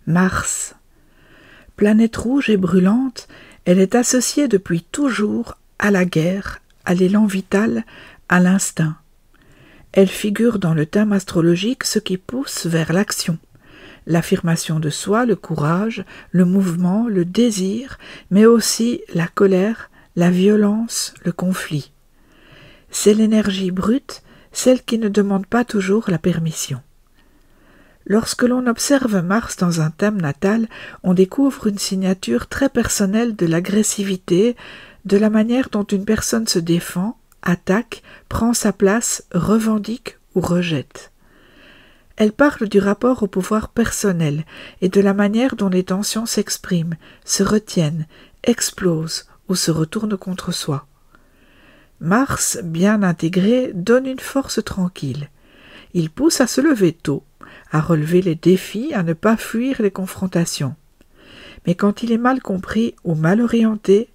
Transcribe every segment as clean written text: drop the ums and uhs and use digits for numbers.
Mars. Planète rouge et brûlante, elle est associée depuis toujours à la guerre, à l'élan vital, à l'instinct. Elle figure dans le thème astrologique ce qui pousse vers l'action. L'affirmation de soi, le courage, le mouvement, le désir, mais aussi la colère, la violence, le conflit. C'est l'énergie brute, celle qui ne demande pas toujours la permission. Lorsque l'on observe Mars dans un thème natal, on découvre une signature très personnelle de l'agressivité, de la manière dont une personne se défend, attaque, prend sa place, revendique ou rejette. Elle parle du rapport au pouvoir personnel et de la manière dont les tensions s'expriment, se retiennent, explosent ou se retournent contre soi. Mars, bien intégré, donne une force tranquille. Il pousse à se lever tôt, à relever les défis, à ne pas fuir les confrontations. Mais quand il est mal compris ou mal orienté,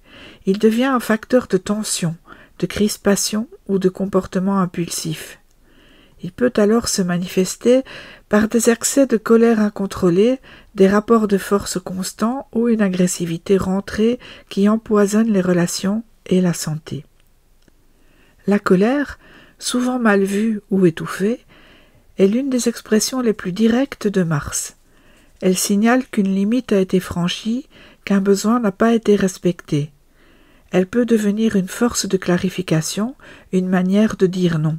il devient un facteur de tension, de crispation ou de comportement impulsif. Il peut alors se manifester par des accès de colère incontrôlés, des rapports de force constants ou une agressivité rentrée qui empoisonne les relations et la santé. La colère, souvent mal vue ou étouffée, est l'une des expressions les plus directes de Mars. Elle signale qu'une limite a été franchie, qu'un besoin n'a pas été respecté. Elle peut devenir une force de clarification, une manière de dire non.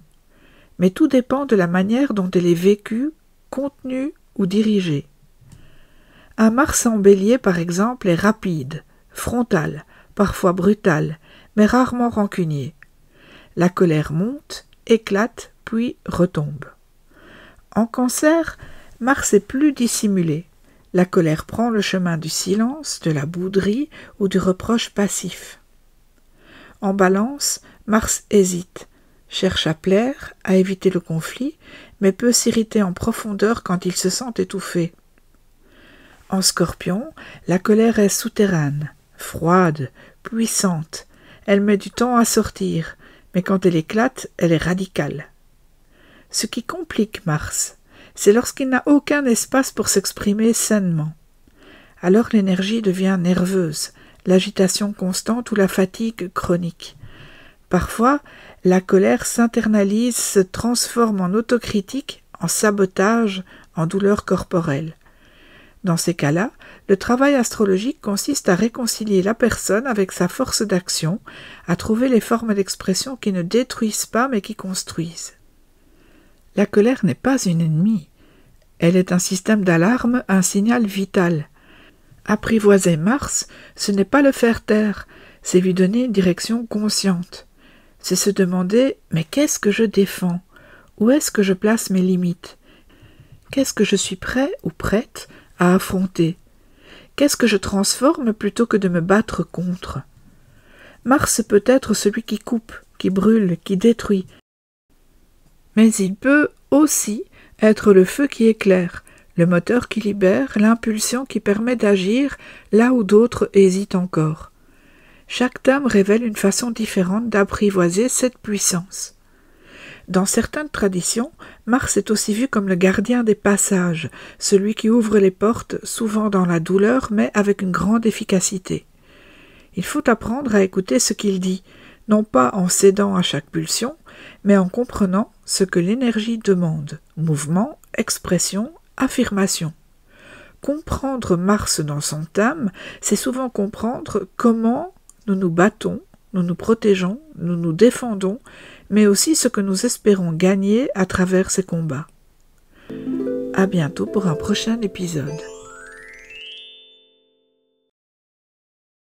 Mais tout dépend de la manière dont elle est vécue, contenue ou dirigée. Un Mars en Bélier, par exemple, est rapide, frontal, parfois brutal, mais rarement rancunier. La colère monte, éclate, puis retombe. En Cancer, Mars est plus dissimulé. La colère prend le chemin du silence, de la bouderie ou du reproche passif. En Balance, Mars hésite, cherche à plaire, à éviter le conflit, mais peut s'irriter en profondeur quand il se sent étouffé. En Scorpion, la colère est souterraine, froide, puissante. Elle met du temps à sortir, mais quand elle éclate, elle est radicale. Ce qui complique Mars, c'est lorsqu'il n'a aucun espace pour s'exprimer sainement. Alors l'énergie devient nerveuse, l'agitation constante ou la fatigue chronique. Parfois, la colère s'internalise, se transforme en autocritique, en sabotage, en douleur corporelle. Dans ces cas-là, le travail astrologique consiste à réconcilier la personne avec sa force d'action, à trouver les formes d'expression qui ne détruisent pas mais qui construisent. La colère n'est pas une ennemie. Elle est un système d'alarme, un signal vital. Apprivoiser Mars, ce n'est pas le faire taire, c'est lui donner une direction consciente. C'est se demander « mais qu'est-ce que je défends ? Où est-ce que je place mes limites ? Qu'est-ce que je suis prêt ou prête à affronter ? Qu'est-ce que je transforme plutôt que de me battre contre ? » Mars peut être celui qui coupe, qui brûle, qui détruit. Mais il peut aussi être le feu qui éclaire, le moteur qui libère, l'impulsion qui permet d'agir là où d'autres hésitent encore. Chaque thème révèle une façon différente d'apprivoiser cette puissance. Dans certaines traditions, Mars est aussi vu comme le gardien des passages, celui qui ouvre les portes, souvent dans la douleur, mais avec une grande efficacité. Il faut apprendre à écouter ce qu'il dit, non pas en cédant à chaque pulsion, mais en comprenant ce que l'énergie demande, mouvement, expression, affirmation. Comprendre Mars dans son thème, c'est souvent comprendre comment nous nous battons, nous nous protégeons, nous nous défendons, mais aussi ce que nous espérons gagner à travers ces combats. À bientôt pour un prochain épisode.